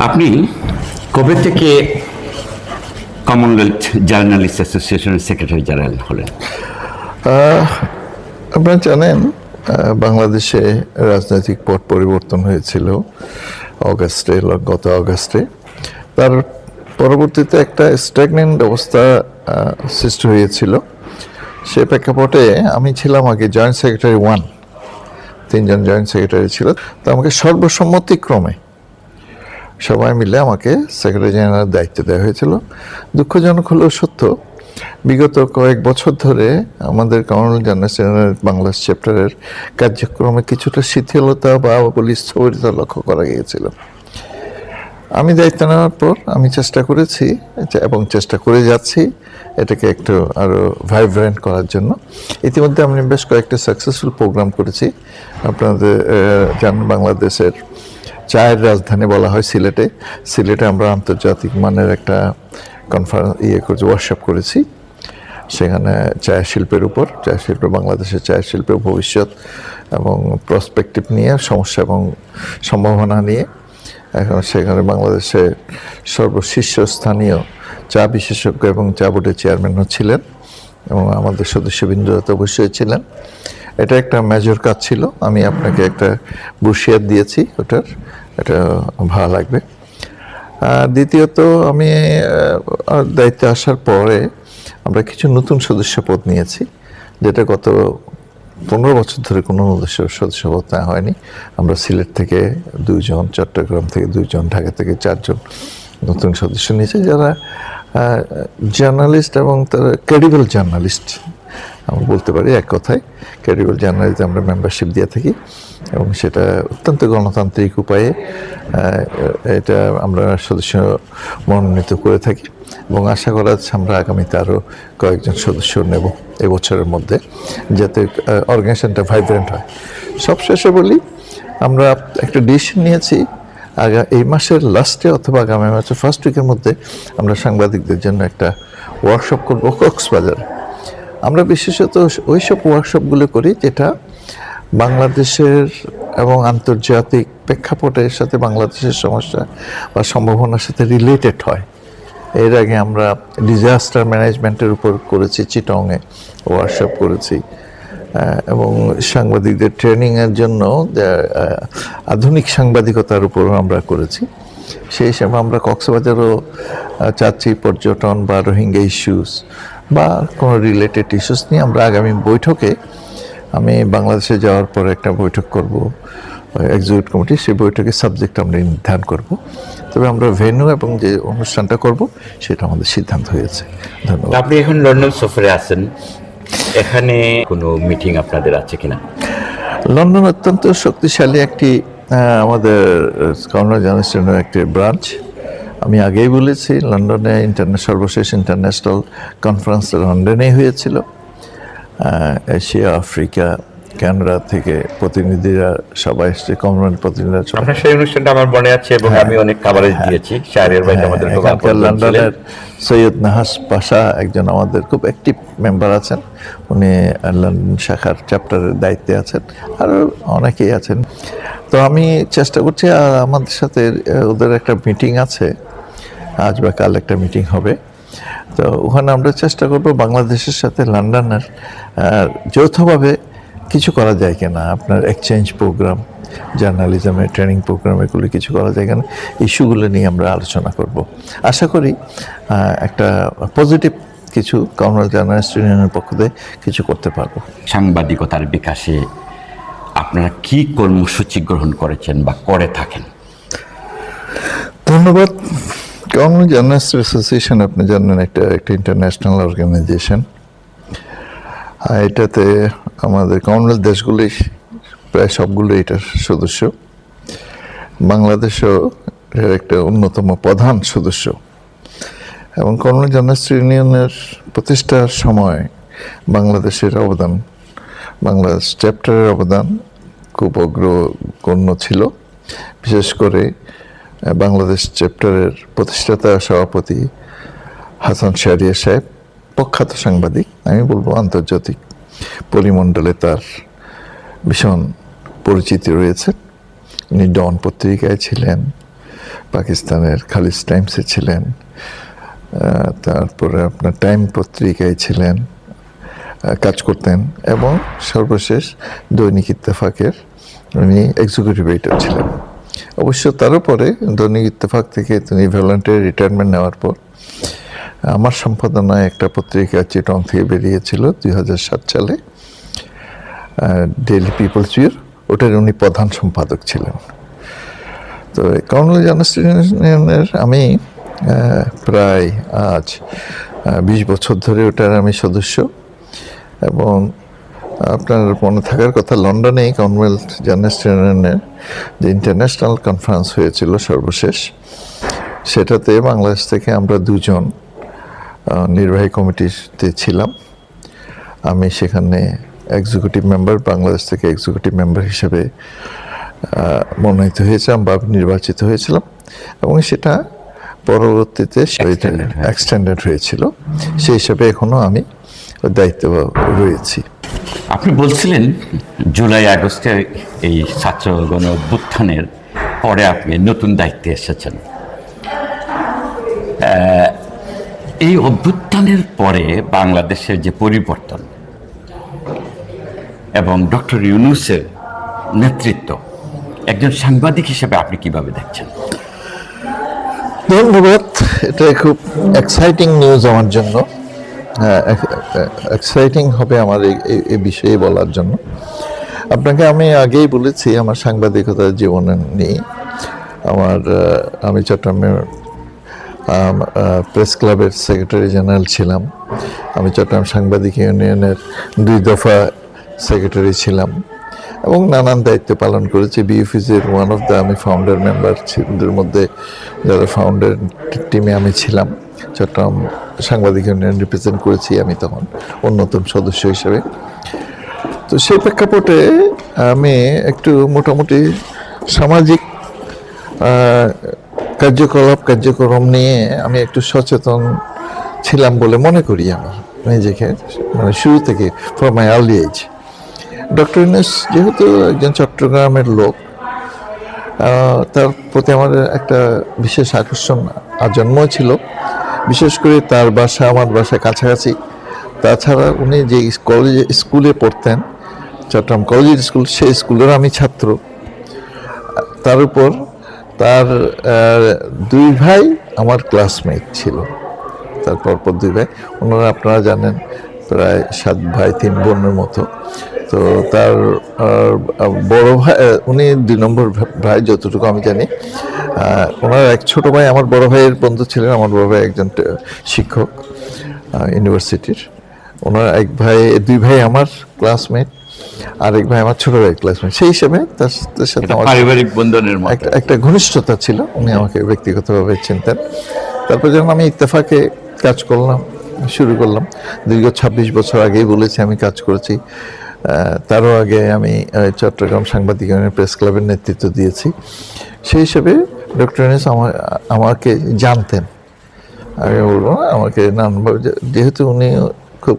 আপনি কবে থেকে কমনওয়েলথ জার্নালিস্ট অ্যাসোসিয়েশনের সেক্রেটারি জেনারেল হলেন? আপনারা জানেন বাংলাদেশে রাজনৈতিক পট পরিবর্তন হয়েছিল গত অগাস্টে। তার পরবর্তীতে একটা স্ট্যাগন্যান্ট অবস্থা সৃষ্টি হয়েছিল। সে প্রেক্ষাপটে আমি ছিলাম আগে জয়েন্ট সেক্রেটারি 1, 3 জন জয়েন্ট সেক্রেটারি ছিল। তো আমাকে সর্বসম্মতিক্রমে সবাই মিলে আমাকে সেক্রেটারি জেনারেল দায়িত্ব দেওয়া হয়েছিল। দুঃখজনক হলেও সত্য, বিগত কয়েক বছর ধরে আমাদের কমনওয়েলথ জার্নালিস্ট বাংলাদেশ চ্যাপ্টারের কার্যক্রমে কিছুটা শিথিলতা বা স্থবিরতা লক্ষ্য করা গিয়েছিল। আমি দায়িত্ব নেওয়ার পর আমি চেষ্টা করেছি এবং চেষ্টা করে যাচ্ছি এটাকে একটু আরও ভাইব্রেন্ট করার জন্য। ইতিমধ্যে আমি বেশ কয়েকটা সাকসেসফুল প্রোগ্রাম করেছি। আপনাদের জানেন বাংলাদেশের চায়ের রাজধানী বলা হয় সিলেটে আমরা আন্তর্জাতিক মানের একটা করেছি, ওয়ার্কশপ করেছি। সেখানে চায়ের শিল্পের উপর, বাংলাদেশের চায়ের শিল্পের ভবিষ্যৎ এবং প্রসপেক্টিভ নিয়ে, সমস্যা এবং সম্ভাবনা নিয়ে। এখন সেখানে বাংলাদেশের সর্বশীর্ষস্থানীয় চা বিশেষজ্ঞ এবং চা বোর্ডের চেয়ারম্যানও ছিলেন এবং আমাদের সদস্যবৃন্দরা তো অবশ্যই ছিলেন। এটা একটা মেজর কাজ ছিল। আমি আপনাকে একটা ব্রোশিয়ার দিয়েছি, এটা ভালো লাগবে। দ্বিতীয়ত আমি দায়িত্বে আসার পরে আমরা কিছু নতুন সদস্যপদ নিয়েছি, যেটা গত 15 বছর ধরে কোনো সদস্যপদ নেওয়া হয়নি। আমরা সিলেট থেকে 2 জন, চট্টগ্রাম থেকে 2 জন, ঢাকা থেকে 4 জন নতুন সদস্য নিয়েছে, যারা জার্নালিস্ট এবং তারা ক্রেডিবল জার্নালিস্ট। আমরা বলতে পারি এক কথায় ক্রেডিবল জার্নালিস্ট আমরা মেম্বারশিপ দিয়ে থাকি এবং সেটা অত্যন্ত গণতান্ত্রিক উপায়ে এটা আমরা সদস্য মনোনীত করে থাকি এবং আশা করা যাচ্ছে আমরা আগামীতে আরও কয়েকজন সদস্য নেব এই বছরের মধ্যে, যাতে অর্গানাইজেশনটা ভাইব্রেন্ট হয়। সবশেষে বলি, আমরা একটা ডিসিশন নিয়েছি এই মাসের লাস্টে অথবা আগামী মাসের ফার্স্ট উইকের মধ্যে আমরা সাংবাদিকদের জন্য একটা ওয়ার্কশপ করব কক্সবাজারে। আমরা বিশেষত ওইসব ওয়ার্কশপগুলো করি যেটা বাংলাদেশের এবং আন্তর্জাতিক প্রেক্ষাপটের সাথে বাংলাদেশের সমস্যা বা সম্ভাবনার সাথে রিলেটেড হয়। এর আগে আমরা ডিজাস্টার ম্যানেজমেন্টের উপর করেছি, চিটংয়ে ওয়ার্কশপ করেছি এবং সাংবাদিকদের ট্রেনিংয়ের জন্য আধুনিক সাংবাদিকতার উপরও আমরা করেছি। সেই হিসাবে আমরা কক্সবাজারও চাচ্ছি পর্যটন বা রোহিঙ্গা ইস্যুস বা কোনো রিলেটেড ইস্যুস নিয়ে আমরা আগামী বৈঠকে, আমি বাংলাদেশে যাওয়ার পরে একটা বৈঠক করব এক্সিকিউটিভ কমিটি, সেই বৈঠকের সাবজেক্ট আমরা নির্ধারণ করব। তবে আমরা ভেন্যু এবং যে অনুষ্ঠানটা করব সেটা আমাদের সিদ্ধান্ত হয়েছে। ধন্যবাদ। আপনি এখন লন্ডন সফরে আছেন, এখানে কোনো মিটিং আপনাদের আছে কিনা? লন্ডন অত্যন্ত শক্তিশালী একটি আমাদের কমনওয়েলথ জার্নালিস্টের একটি ব্রাঞ্চ। আমি আগেই বলেছি, লন্ডনে সর্বশেষ ইন্টারন্যাশনাল কনফারেন্স লন্ডনে হয়েছিল। এশিয়া, আফ্রিকা, কানাডা থেকে প্রতিনিধিরা সবাই এসেছে, কমনওয়েলথ প্রতিনিধিরা। আপনার সেই অনুষ্ঠানটা আমার মনে আছে এবং আমি অনেক কাভারেজ দিয়েছি। শাহরিয়ার ভাই আমাদের লন্ডনের সৈয়দ নাহাস পাশা একজন আমাদের খুব অ্যাক্টিভ মেম্বার আছেন, উনি লন্ডন শাখার চ্যাপ্টারের দায়িত্বে আছেন, আরও অনেকেই আছেন। তো আমি চেষ্টা করছি, আর আমাদের সাথে ওদের একটা মিটিং আছে, আজ বা কাল একটা মিটিং হবে। তো ওখানে আমরা চেষ্টা করব বাংলাদেশের সাথে লন্ডনের যৌথভাবে কিছু করা যায় কিনা, আপনার এক্সচেঞ্জ প্রোগ্রাম, জার্নালিজমের ট্রেনিং প্রোগ্রাম, এগুলো কিছু করা যায় কিনা, ইস্যুগুলো নিয়ে আমরা আলোচনা করব। আশা করি একটা পজিটিভ কিছু কমনওয়েলথ জার্নালিস্ট ইউনিয়নের পক্ষ থেকে কিছু করতে পারবো। সাংবাদিকতার বিকাশে আপনারা কি কর্মসূচি গ্রহণ করেছেন বা করে থাকেন? ধন্যবাদ। কমনওয়েলথ জার্নালিস্ট অ্যাসোসিয়েশন আপনি জানেন একটা ইন্টারন্যাশনাল অর্গানাইজেশন। এটাতে আমাদের কমনওয়েলথ দেশগুলি প্রায় সবগুলো এটার সদস্য। বাংলাদেশও এর একটা অন্যতম প্রধান সদস্য এবং কমনওয়েলথ জার্নালিস্ট ইউনিয়নের প্রতিষ্ঠার সময় বাংলাদেশের অবদান, বাংলাদেশ চ্যাপ্টারের অবদান খুব অগ্রগণ্য ছিল। বিশেষ করে বাংলাদেশ চ্যাপ্টারের প্রতিষ্ঠাতা সভাপতি হাসান শাহরিয়ার সাহেব প্রখ্যাত সাংবাদিক, আমি বলবো আন্তর্জাতিক পরিমণ্ডলে তার ভীষণ পরিচিতি রয়েছে। উনি ডন পত্রিকায় ছিলেন, পাকিস্তানের খালিজ টাইমসে ছিলেন, তারপরে আপনার টাইম পত্রিকায় ছিলেন, কাজ করতেন, এবং সর্বশেষ দৈনিক ইত্তেফাকের উনি এক্সিকিউটিভ এডিটর ছিলেন। অবশ্য তারও পরে দৈনিক ইত্তেফাক থেকে তিনি ভলান্টারি রিটায়ারমেন্ট নেওয়ার পর আমার সম্পাদনায় একটা পত্রিকা চিটং থেকে বেরিয়েছিল 2007 সালে, ডেইলি পিপলস ভিউ, ওটার উনি প্রধান সম্পাদক ছিলেন। তো কর্নেল জার্নালিস্ট ইউনিয়নের আমি প্রায় আজ 20 বছর ধরে ওটার আমি সদস্য। এবং আপনার মনে থাকার কথা, লন্ডনে কমনওয়েলথ জার্নালিস্ট ইউনিয়নের যে ইন্টারন্যাশনাল কনফারেন্স হয়েছিল সর্বশেষ, সেটাতে বাংলাদেশ থেকে আমরা 2 জন নির্বাহী কমিটিতে ছিলাম। আমি সেখানে এক্সিকিউটিভ মেম্বার, বাংলাদেশ থেকে এক্সিকিউটিভ মেম্বার হিসেবে মনোনীত হয়েছিলাম বা নির্বাচিত হয়েছিলাম, এবং সেটা পরবর্তীতে এক্সটেন্ডেড হয়েছিল। সেই হিসাবে এখনো আমি দায়িত্ব রয়েছি। আপনি বলছিলেন জুলাই আগস্টে এই ছাত্র গণ অভ্যুত্থানের পরে আপনি নতুন দায়িত্বে এসেছেন। এই অভ্যুত্থানের পরে বাংলাদেশের যে পরিবর্তন এবং ডক্টর ইউনূসের নেতৃত্ব, একজন সাংবাদিক হিসেবে আপনি কিভাবে দেখছেন? ধন্যবাদ। এটা খুব এক্সাইটিং নিউজ আমার জন্য। এক্সাইটিং হবে আমার এই বিষয়ে বলার জন্য। আপনাকে আমি আগেই বলেছি আমার সাংবাদিকতার জীবনে নিয়ে। আমি চট্টগ্রামের প্রেস ক্লাবের সেক্রেটারি জেনারেল ছিলাম। আমি চট্টগ্রাম সাংবাদিক ইউনিয়নের 2 দফা সেক্রেটারি ছিলাম, এবং নানান দায়িত্ব পালন করেছি। বিইউপিসির আমি ফাউন্ডার মেম্বারদের মধ্যে, যারা ফাউন্ডার টিমে আমি ছিলাম। চট্টগ্রাম সাংবাদিক ইউনিয়ন রিপ্রেজেন্ট করেছি আমি তখন অন্যতম সদস্য হিসেবে। তো সেই প্রেক্ষাপটে আমি একটু মোটামুটি সামাজিক কার্যক্রম নিয়ে আমি একটু সচেতন ছিলাম বলে মনে করি আমি নিজেকে, মানে শুরু থেকে, from my early age. Doctor Yunus যেহেতু একজন চট্টগ্রামের লোক, তার প্রতি আমার একটা বিশেষ আকর্ষণ জন্ম ছিল। বিশেষ করে তার বাসা আমার বাসায় কাছাকাছি। তাছাড়া উনি যে স্কুলে পড়তেন, চট্টগ্রাম কলেজ স্কুল, সেই স্কুলের আমি ছাত্র। তার উপর তার 2 ভাই আমার ক্লাসমেট ছিল, তার পরপর 2 ভাই। ওনারা আপনারা জানেন প্রায় 7 ভাই 3 বোনের মতো। তো তার বড় ভাই, উনি 2 নম্বর ভাই যতটুকু আমি জানি। ওনার এক ছোট ভাই আমার বড় ভাইয়ের বন্ধু ছিলেন। আমার বড় ভাই একজন শিক্ষক ইউনিভার্সিটির। ওনার 2 ভাই আমার ক্লাসমেট, আর 1 ভাই আমার ছোট ভাই ক্লাসমেট। সেই হিসেবে তার সাথে আমার পারিবারিক বন্ধনের একটা ঘনিষ্ঠতা ছিল। উনি আমাকে ব্যক্তিগতভাবে চিনতেন। তারপর যখন আমি ইত্তেফাকে কাজ শুরু করলাম, দীর্ঘ 26 বছর আগেই বলেছি আমি কাজ করেছি। তারও আগে আমি চট্টগ্রাম সাংবাদিক ইউনিয়ন প্রেস ক্লাবের নেতৃত্ব দিয়েছি। সেই হিসেবে ডক্টর ইউনূস আমাকে জানতেন। আমি বলবো না, আমাকে নানানভাবে, যেহেতু উনি খুব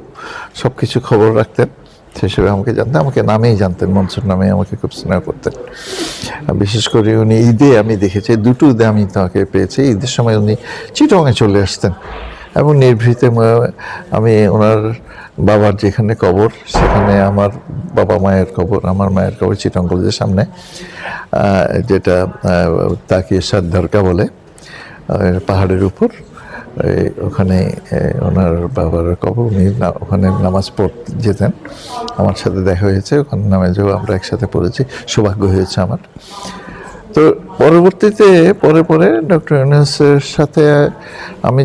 সব কিছু খবর রাখতেন, সেই হিসেবে আমাকে জানতেন। আমাকে নামেই জানতেন, মনসুর নামে আমাকে খুব স্নেহ করতেন। বিশেষ করে উনি ঈদে আমি দেখেছি, 2টো ঈদে আমি তাকে পেয়েছি। ঈদের সময় উনি চিটংয়ে চলে আসতেন, এবং নির্ভীতে আমি ওনার বাবার যেখানে কবর, সেখানে আমার বাবা মায়ের কবর, আমার মায়ের কবর চিটং কলেজের সামনে, যেটা তাকিয়ে সাদ্দারকা বলে, পাহাড়ের উপর, ওখানে ওনার বাবার কবর। উনি ওখানে নামাজ পড়তে যেতেন, আমার সাথে দেখা হয়েছে ওখানে, নামাজও আমরা একসাথে পড়েছি, সৌভাগ্য হয়েছে আমার। তো পরবর্তীতে পরে ডক্টর ইউনূসের সাথে আমি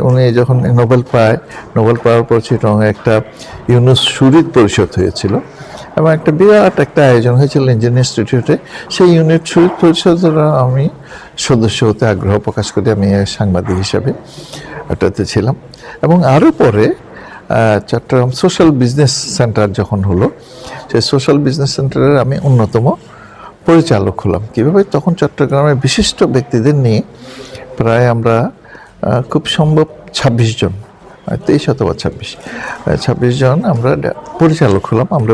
উনি যখন নোবেল পাওয়ার পর চিটংয়ে একটা ইউনূস শহীদ পরিষদ হয়েছিল, এবং একটা বিরাট একটা আয়োজন হয়েছিল ইঞ্জিনিয়ারিং ইনস্টিটিউটে। সেই ইউনিট শহীদ পরিষদের আমি সদস্য হতে আগ্রহ প্রকাশ করি। আমি সাংবাদিক হিসাবে ওটাতে ছিলাম। এবং আরও পরে চট্টগ্রাম সোশ্যাল বিজনেস সেন্টার যখন হলো, সেই সোশ্যাল বিজনেস সেন্টারের আমি অন্যতম পরিচালক হলাম। কীভাবে? তখন চট্টগ্রামের বিশিষ্ট ব্যক্তিদের নিয়ে প্রায় আমরা খুব সম্ভব 26 জন, 23 অথবা 26 জন আমরা পরিচালক হলাম। আমরা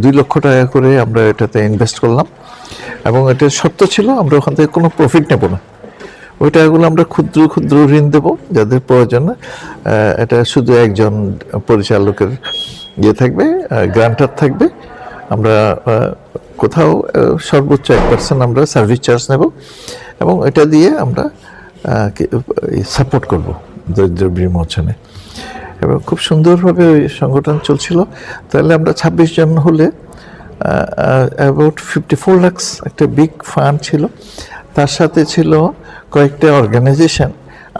2 লক্ষ টাকা করে আমরা এটাতে ইনভেস্ট করলাম, এবং এটা শর্ত ছিল আমরা ওখান থেকে কোনো প্রফিট নেব না, ওই টাকাগুলো আমরা ক্ষুদ্র ক্ষুদ্র ঋণ দেবো যাদের প্রয়োজন। এটা শুধু একজন পরিচালকের ইয়ে থাকবে, গ্রান্টার থাকবে। আমরা কোথাও সর্বোচ্চ 1% আমরা সার্ভিস চার্জ নেব এবং এটা দিয়ে আমরা সাপোর্ট করব দরিদ্র বিমোচনে। এবং খুব সুন্দরভাবে ওই সংগঠন চলছিল। তাহলে আমরা 26 জন হলে অ্যাবাউট 54 লাখ একটা বিগ ফান্ড ছিল। তার সাথে ছিল কয়েকটা অর্গানাইজেশন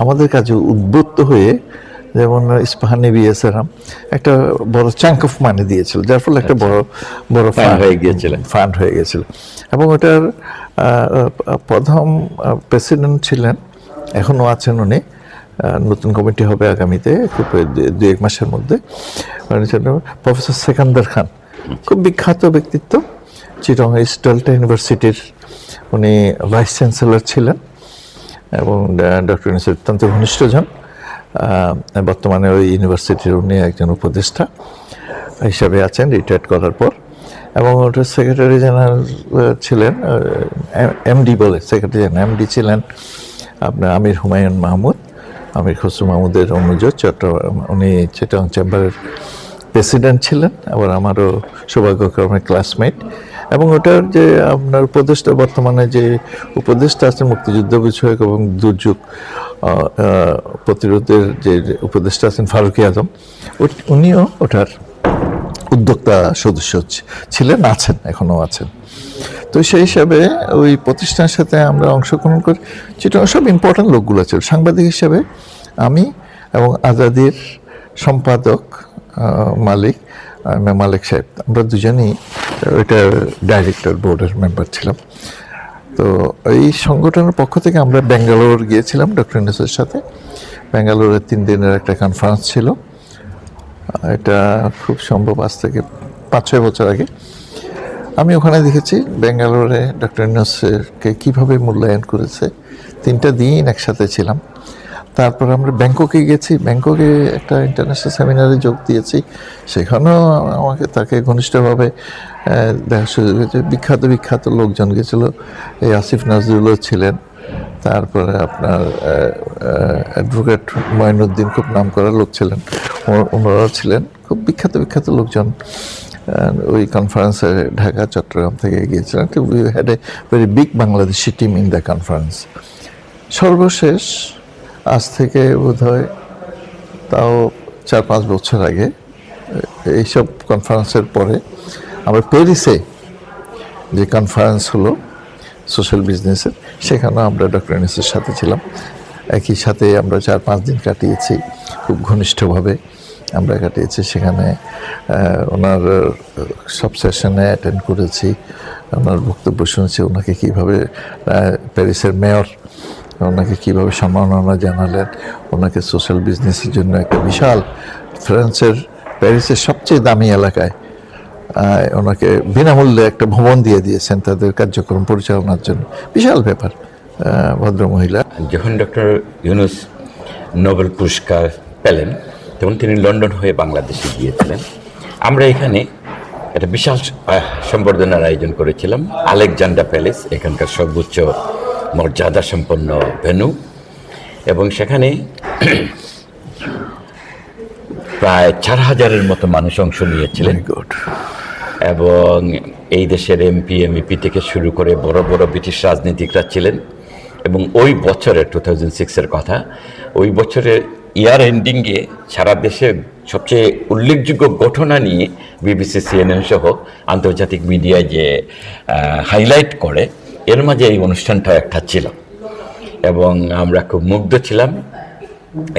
আমাদের কাছে উদ্বুদ্ধ হয়ে, যেমন ইস্পাহানি বিএসআরএম একটা বড় চাঙ্ক অফ মানি দিয়েছিল, যার ফলে একটা বড় ফান্ড হয়ে গিয়েছিল। এবং ওটার প্রথম প্রেসিডেন্ট ছিলেন, এখনও আছেন উনি, নতুন কমিটি হবে আগামীতে খুব 2-1 মাসের মধ্যে, প্রফেসর সেকান্দার খান, খুব বিখ্যাত ব্যক্তিত্ব, চিটং ইস্ট ডেল্টা ইউনিভার্সিটির উনি ভাইস চ্যান্সেলর ছিলেন এবং ডক্টর ইউনূসের অত্যন্ত ঘনিষ্ঠজন। বর্তমানে ওই ইউনিভার্সিটির উনি একজন উপদেষ্টা হিসাবে আছেন রিটায়ার্ড করার পর। এবং ওটার সেক্রেটারি জেনারেল ছিলেন, এমডি বলে সেক্রেটারি জেনারেল, এমডি ছিলেন আপনার আমির হুমায়ুন মাহমুদ, আমির খসরু মাহমুদের অনুজ, চট্টগ্রাম, উনি চিটাগং চেম্বারের প্রেসিডেন্ট ছিলেন, আবার আমারও সৌভাগ্যক্রমে ক্লাসমেট। এবং ওটার যে আপনার উপদেষ্টা, বর্তমানে যে উপদেষ্টা আছেন মুক্তিযুদ্ধ বিষয়ক এবং দুর্যোগ প্রতিরোধের যে উপদেষ্টা আছেন ফারুকি আজম, উনিও ওটার উদ্যোক্তা সদস্য ছিলেন, আছেন, এখনও আছেন। তো সেই হিসাবে ওই প্রতিষ্ঠানের সাথে আমরা অংশগ্রহণ করি। চিটাগং সব ইম্পর্টেন্ট লোকগুলো ছিল। সাংবাদিক হিসাবে আমি এবং আজাদির সম্পাদক মালিক সাহেব, আমরা দুজনেই ওইটার ডাইরেক্টর বোর্ডের মেম্বার ছিলাম। তো এই সংগঠনের পক্ষ থেকে আমরা ব্যাঙ্গালোর গিয়েছিলাম ডক্টর ইউনূসের সাথে। ব্যাঙ্গালোরে 3 দিনের একটা কনফারেন্স ছিল। এটা খুব সম্ভব আজ থেকে 5-6 বছর আগে। আমি ওখানে দেখেছি ব্যাঙ্গালোরে ডক্টর ইউনূসকে কীভাবে মূল্যায়ন করেছে। 3টা দিন একসাথে ছিলাম। তারপর আমরা ব্যাংককে গেছি, ব্যাংককে একটা ইন্টারন্যাশনাল সেমিনারে যোগ দিয়েছি। সেখানেও আমাকে তাকে ঘনিষ্ঠভাবে দেখার সুযোগ হয়েছে। বিখ্যাত লোকজন গেছিল, এই আসিফ নজরুলও ছিলেন, তারপরে আপনার অ্যাডভোকেট মঈনুদ্দিন, খুব নাম করা লোক ছিলেন, ওনারাও ছিলেন। খুব বিখ্যাত লোকজন ওই কনফারেন্সে ঢাকা চট্টগ্রাম থেকে গিয়েছিলেন। We had a very big Bangladeshi team in the conference. সর্বশেষ আজ থেকে বোধহয় তাও 4-5 বছর আগে এইসব কনফারেন্সের পরে আমরা প্যারিসে যে কনফারেন্স হলো সোশ্যাল বিজনেসের, সেখানেও আমরা ডক্টর ইউনূসের সাথে ছিলাম। একই সাথে আমরা 4-5 দিন কাটিয়েছি, খুব ঘনিষ্ঠভাবে আমরা কাটিয়েছি। সেখানে ওনার সব সেশনে অ্যাটেন্ড করেছি, ওনার বক্তব্য শুনেছি, ওনাকে কীভাবে প্যারিসের মেয়র ওনাকে কীভাবে সম্মাননা জানালেন, ওনাকে সোশ্যাল বিজনেসের জন্য একটা বিশাল ফ্রান্সের প্যারিসের সবচেয়ে দামি এলাকায় ওনাকে বিনামূল্যে একটা ভবন দিয়ে দিয়েছেন তাদের কার্যক্রম পরিচালনার জন্য। বিশাল ব্যাপার। ভদ্রমহিলা। যখন ডক্টর ইউনূস নোবেল পুরস্কার পেলেন তখন তিনি লন্ডন হয়ে বাংলাদেশে গিয়েছিলেন। আমরা এখানে একটা বিশাল সম্বর্ধনার আয়োজন করেছিলাম, আলেকজান্ডার প্যালেস, এখানকার সর্বোচ্চ মর্যাদা সম্পন্ন ভেন্যু। এবং সেখানে প্রায় 4000-এর মতো মানুষ অংশ নিয়েছিলেন। এবং এই দেশের এমপি এমইপি থেকে শুরু করে বড় বড় ব্রিটিশ রাজনীতিকরা ছিলেন। এবং ওই বছরের 2006-এর কথা, ওই বছরের ইয়ার এন্ডিংয়ে সারা দেশে সবচেয়ে উল্লেখযোগ্য ঘটনা নিয়ে বিবিসি, সিএনএন সহ আন্তর্জাতিক মিডিয়ায় যে হাইলাইট করে, এর মাঝে এই অনুষ্ঠানটা একটা ছিল। এবং আমরা খুব মুগ্ধ ছিলাম,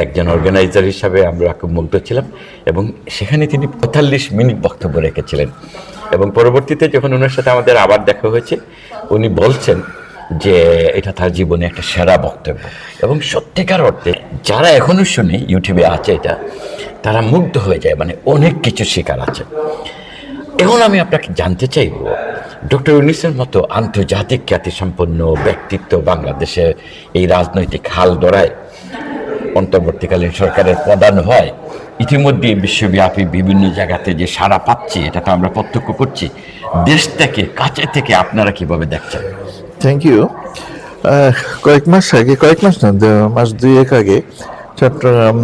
একজন অর্গানাইজার হিসাবে আমরা খুব মুগ্ধ ছিলাম। এবং সেখানে তিনি 45 মিনিট বক্তব্য রেখেছিলেন। এবং পরবর্তীতে যখন ওনার সাথে আমাদের আবার দেখা হয়েছে, উনি বলছেন যে এটা তার জীবনে একটা সেরা বক্তব্য। এবং সত্যিকার অর্থে যারা এখনও শুনে, ইউটিউবে আছে এটা, তারা মুগ্ধ হয়ে যায়, মানে অনেক কিছু শেখার আছে। এখন আমি আপনাকে জানতে চাইব, ডক্টর ইউনূসের মতো আন্তর্জাতিক খ্যাতিসম্পন্ন ব্যক্তিত্ব বাংলাদেশের এই রাজনৈতিক হাল ধরায় অন্তর্বর্তীকালীন সরকারের প্রধান হয়, ইতিমধ্যে বিশ্বব্যাপী বিভিন্ন জায়গাতে যে সাড়া পাচ্ছে, এটা তো আমরা প্রত্যক্ষ করছি। দেশ থেকে কাছে থেকে আপনারা কিভাবে দেখছেন? Thank you. কয়েক মাস না, মাস দুয়েক আগে চট্টগ্রাম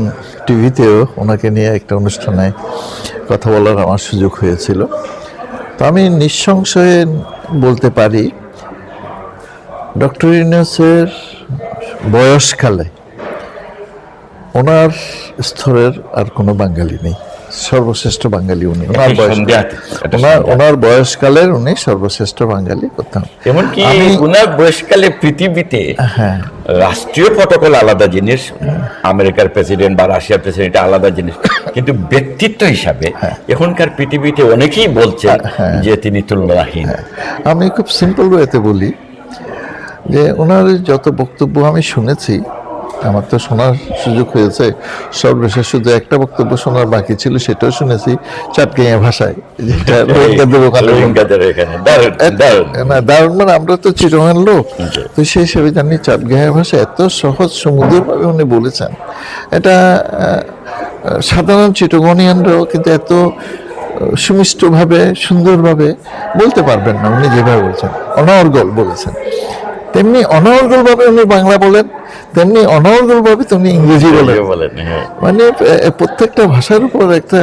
টিভিতেও ওনাকে নিয়ে একটা অনুষ্ঠানে কথা বলার আমার সুযোগ হয়েছিল। তো আমি নিঃসংশয়ে বলতে পারি, ডক্টর ইউনূসের বয়সকালে ওনার স্তরের আর কোনো বাঙালি নেই, সর্বশ্রেষ্ঠ বাঙালি উনি। ওনার বয়সকালের উনি সর্বশ্রেষ্ঠ বাঙালি করতাম। এমনকি ওনার বয়সকালে পৃথিবীতে রাষ্ট্রীয় প্রটোকল আলাদা জিনিস, আমেরিকার প্রেসিডেন্ট বা রাশিয়ার প্রেসিডেন্ট আলাদা জিনিস, কিন্তু ব্যক্তিত্ব হিসাবে এখনকার পৃথিবীতে অনেকেই বলছেন যে তিনি তুলনাহীন। আমি খুব সিম্পল ওয়েতে বলি যে ওনার যত বক্তব্য আমি শুনেছি, আমার তো শোনার সুযোগ হয়েছে, সর্বশেষ শুধু একটা বক্তব্য শোনার বাকি ছিল, সেটাও শুনেছি চাটগাঁইয়া ভাষায়, যেটা দারুণ। মানে আমরা তো চিরঙের লোক, তো সেই হিসেবে জানি চাটগাঁইয়া ভাষা এত সহজ সুমধুরভাবে উনি বলেছেন, এটা সাধারণ চিটগনিয়ানরাও কিন্তু এত সুমিষ্টভাবে সুন্দরভাবে বলতে পারবেন না উনি যেভাবে বলছেন। অনর্গল বলেছেন, তেমনি অনর্গলভাবে উনি বাংলা বলেন, তেমনি অনর্গলভাবে উনি ইংরেজি বলেন। মানে প্রত্যেকটা ভাষার উপর একটা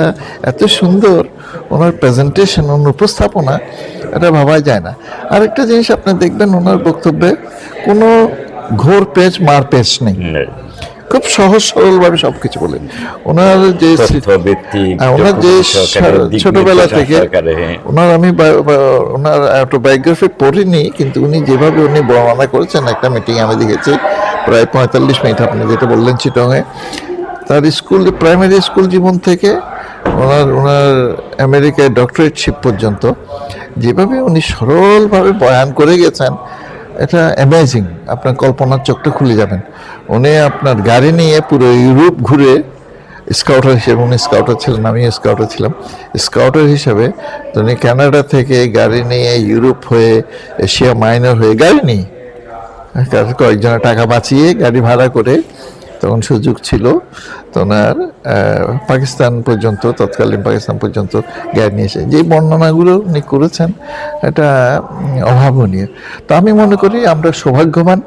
এত সুন্দর ওনার প্রেজেন্টেশন, ওনার উপস্থাপনা, এটা ভাবা যায় না। আরেকটা জিনিস আপনি দেখবেন, ওনার বক্তব্যে কোনো ঘোর পেচ মার পেচ নেই, খুব সহজ সরলভাবে সবকিছু বলেন। ওনার যে ছোটবেলা থেকে ওনার অটোবায়োগ্রাফি পড়িনি, কিন্তু উনি যেভাবে উনি বর্ণনা করেছেন, একটা মিটিং আমি দেখেছি প্রায় 45 মিনিট, আপনি যেটা বললেন চিটংয়ে, তার স্কুল প্রাইমারি স্কুল জীবন থেকে ওনার আমেরিকায় ডক্টরেটশিপ পর্যন্ত যেভাবে উনি সরলভাবে বয়ান করে গেছেন, এটা অ্যামেজিং। আপনার কল্পনার চোখটা খুলে যাবেন। উনি আপনার গাড়ি নিয়ে পুরো ইউরোপ ঘুরে, স্কাউটার হিসেবে, উনি স্কাউটার ছিলেন, আমিও স্কাউটার ছিলাম, স্কাউটার হিসাবে উনি কানাডা থেকে গাড়ি নিয়ে ইউরোপ হয়ে, এশিয়া মাইনর হয়ে গাড়ি নিয়ে কয়েকজনের টাকা বাঁচিয়ে গাড়ি ভাড়া করে, তখন সুযোগ ছিল, তো ওনার পাকিস্তান পর্যন্ত, তৎকালীন পাকিস্তান পর্যন্ত গাড়ি নিয়ে এসে যে বর্ণনাগুলো উনি করেছেন, এটা অভাবনীয়। তো আমি মনে করি আমরা সৌভাগ্যবান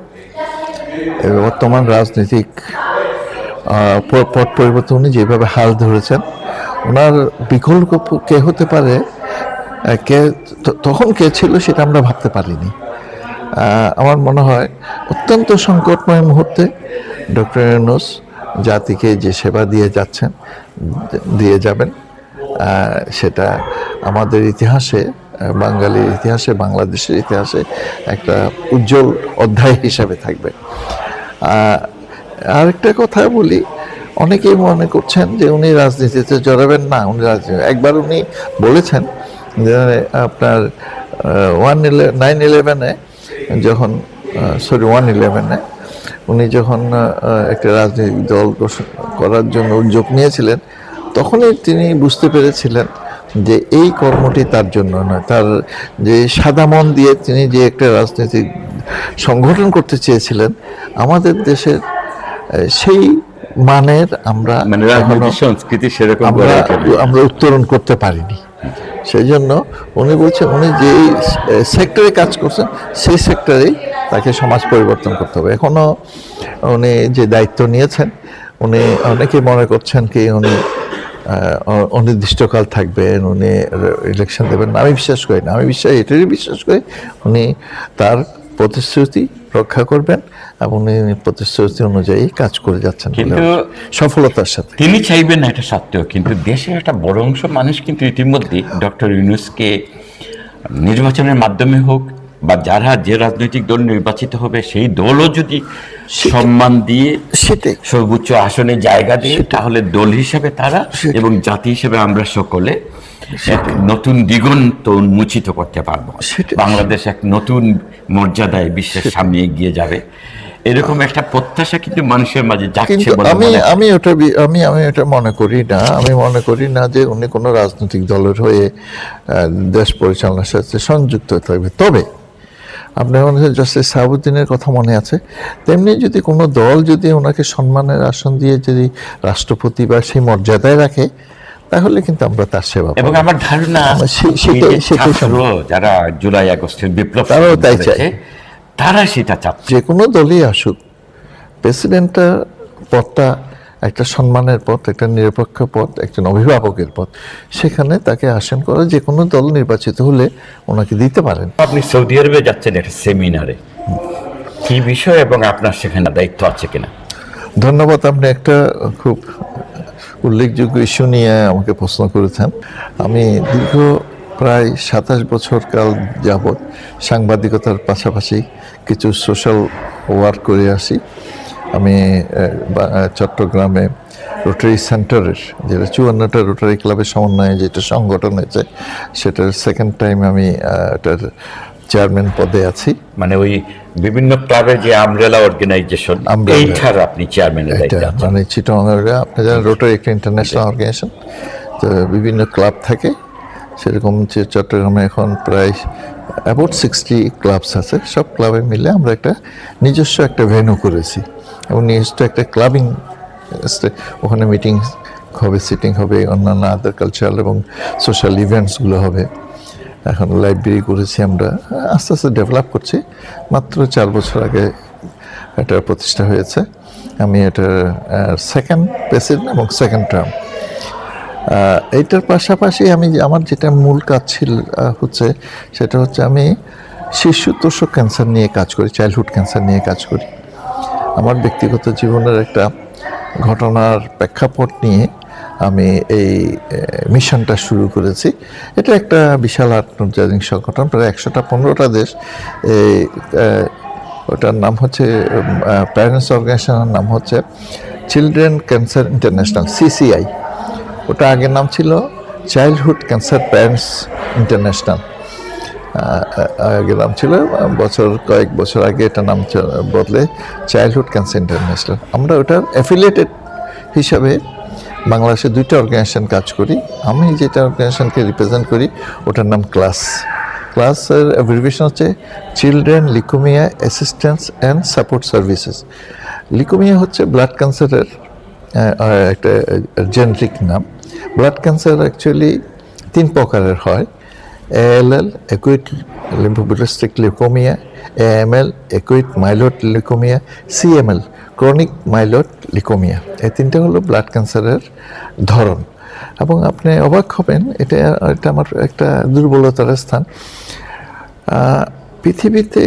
বর্তমান রাজনৈতিক পট পরিবর্তন উনি যেভাবে হাল ধরেছেন। ওনার বিকল্প কে হতে পারে, তখন কে ছিল সেটা আমরা ভাবতে পারিনি। আমার মনে হয় অত্যন্ত সংকটময় মুহূর্তে ডক্টর ইউনূস জাতিকে যে সেবা দিয়ে যাবেন, সেটা আমাদের ইতিহাসে, বাঙালির ইতিহাসে, বাংলাদেশের ইতিহাসে একটা উজ্জ্বল অধ্যায় হিসাবে থাকবে। আরেকটা কথা বলি, অনেকেই মনে করছেন যে উনি রাজনীতিতে জড়াবেন না। উনি একবার উনি বলেছেন যে আপনার 9/11-এ যখন 1/11-এ উনি যখন একটা রাজনৈতিক দল করার জন্য উদ্যোগ নিয়েছিলেন, তখনই তিনি বুঝতে পেরেছিলেন যে এই কর্মটি তার জন্য নয়। তার যে সাদা মন দিয়ে তিনি যে একটা রাজনৈতিক সংগঠন করতে চেয়েছিলেন, আমাদের দেশের সেই মানের আমরা সংস্কৃতি সেরকম আমরা উত্তরণ করতে পারিনি। সেই জন্য উনি বলছেন, উনি যে সেক্টরে কাজ করছেন, সেই সেক্টরেই তাকে সমাজ পরিবর্তন করতে হবে। এখনও উনি যে দায়িত্ব নিয়েছেন, উনি অনেকে মনে করছেন কি উনি অনির্দিষ্টকাল থাকবেন, উনি ইলেকশন দেবেন না। আমি বিশ্বাস করি না। আমি এটাই বিশ্বাস করি উনি তার প্রতিশ্রুতি রক্ষা করবেন এবং উনি প্রতিশ্রুতি অনুযায়ী কাজ করে যাচ্ছেন, কিন্তু সফলতার সাথে। তিনি চাইবেন না এটা সত্ত্বেও, কিন্তু দেশের একটা বড় অংশ মানুষ কিন্তু ইতিমধ্যে ডক্টর ইউনূসকে নির্বাচনের মাধ্যমে হোক বা যারা যে রাজনৈতিক দল নির্বাচিত হবে, সেই দলও যদি সম্মান দিয়ে সর্বোচ্চ আসনে জায়গা দিয়ে, তাহলে দল হিসেবে তারা এবং জাতি হিসেবে আমরা সকলে এক নতুন দিগন্ত উন্মোচিত করতে পারবো। বাংলাদেশ এক নতুন মর্যাদায় বিশ্বের সামনে এগিয়ে যাবে, এরকম একটা প্রত্যাশা কিন্তু মানুষের মাঝে জাগছে। আমি এটা মনে করি না। আমি মনে করি না যে উনি কোনো রাজনৈতিক দলের হয়ে দেশ পরিচালনার সাথে সংযুক্ত থাকবে। তবে আপনার মনে হয় জাস্টিস সাহাবুদ্দিনের কথা মনে আছে, তেমনি যদি কোনো দল যদি ওনাকে সম্মানের আসন দিয়ে যদি রাষ্ট্রপতি বা সেই মর্যাদায় রাখে, তাহলে কিন্তু আমরা তার সেবা এবং আমার ধারণা যারা জুলাই আগস্টের বিপ্লব তারাও তাই চায়, তারা সেটা চাচ্ছে। যে কোনো দলই আসুক, প্রেসিডেন্টের পদটা একটা সম্মানের পদ, একটা নিরপেক্ষ পদ, একজন অভিভাবকের পদ, সেখানে তাকে আসন করা যে কোনো দল নির্বাচিত হলে ওনাকে দিতে পারেন। আপনি সৌদি আরবে যাচ্ছেন একটা সেমিনারে, কি বিষয় এবং আপনার সেখানে দায়িত্ব আছে কিনা? ধন্যবাদ, আপনি একটা খুব উল্লেখযোগ্য ইস্যু নিয়ে আমাকে প্রশ্ন করেছেন। আমি দীর্ঘ প্রায় 27 বছর কাল যাবৎ সাংবাদিকতার পাশাপাশি কিছু সোশ্যাল ওয়ার্ক করে আসি। আমি চট্টগ্রামে রোটারি সেন্টারের, যেটা 54টা রোটারি ক্লাবের সমন্বয়ে যেটা সংগঠন হয়েছে, সেটার সেকেন্ড টাইম আমি এটার চেয়ারম্যান পদে আছি। মানে ওই বিভিন্ন ক্লাবের যে আমব্রেলা অর্গানাইজেশন, এইটার আপনি চেয়ারম্যানের দায়িত্বে আছেন। মানে চিটাগাংয়ে আপনি জানেন রোটারি একটা ইন্টারন্যাশনাল অর্গানাইজেশন, তো বিভিন্ন ক্লাব থাকে, সেরকম চট্টগ্রামে এখন প্রায় অ্যাবাউট 60 ক্লাবস আছে। সব ক্লাবে মিলে আমরা একটা নিজস্ব একটা ভেন্যু করেছি এবং নিজস্ব একটা ক্লাবিং, ওখানে মিটিং হবে, সিটিং হবে, অন্যান্য আদার কালচারাল এবং সোশ্যাল ইভেন্টসগুলো হবে। এখন লাইব্রেরি করেছি আমরা, আস্তে আস্তে ডেভেলপ করছি। মাত্র 4 বছর আগে এটা প্রতিষ্ঠা হয়েছে। আমি এটার সেকেন্ড প্রেসিডেন্ট এবং সেকেন্ড টার্ম। এইটার পাশাপাশি আমি আমার যেটা মূল কাজ ছিল হচ্ছে, সেটা হচ্ছে আমি শিশু তোষক ক্যান্সার নিয়ে কাজ করি, চাইল্ডহুড ক্যান্সার নিয়ে কাজ করি। আমার ব্যক্তিগত জীবনের একটা ঘটনার প্রেক্ষাপট নিয়ে আমি এই মিশনটা শুরু করেছি। এটা একটা বিশাল আন্তর্জাতিক সংগঠন, প্রায় 115টা দেশ। এই ওটার নাম হচ্ছে, প্যারেন্টস অর্গানাইজেশনের নাম হচ্ছে চিলড্রেন ক্যান্সার ইন্টারন্যাশনাল, CCI। ওটা আগের নাম ছিল চাইল্ডহুড ক্যান্সার প্যারেন্টস ইন্টারন্যাশনাল, আগের নাম ছিল। কয়েক বছর আগে এটা নাম বদলে চাইল্ডহুড ক্যান্সার ইন্টারন্যাশনাল। আমরা ওটার অ্যাফিলিয়েটেড হিসাবে বাংলাদেশে 2টা অর্গানাইজেশন কাজ করি। আমি যেটা অর্গানাইজেশনকে রিপ্রেজেন্ট করি ওটার নাম ক্লাসের অ্যাব্রিভিয়েশন হচ্ছে children leukaemia assistance and support services. Leukaemia হচ্ছে ব্লাড ক্যান্সারের একটা জেনেরিক নাম। ব্লাড ক্যান্সার অ্যাকচুয়ালি 3 প্রকারের হয়: ALL acute lymphoblastic leukaemia, AML acute myeloid leukaemia, CML chronic myeloid leukaemia. এই 3টা হলো ব্লাড ক্যান্সারের ধরন। এবং আপনি অবাক হবেন, এটা আমার একটা দুর্বলতার স্থান। পৃথিবীতে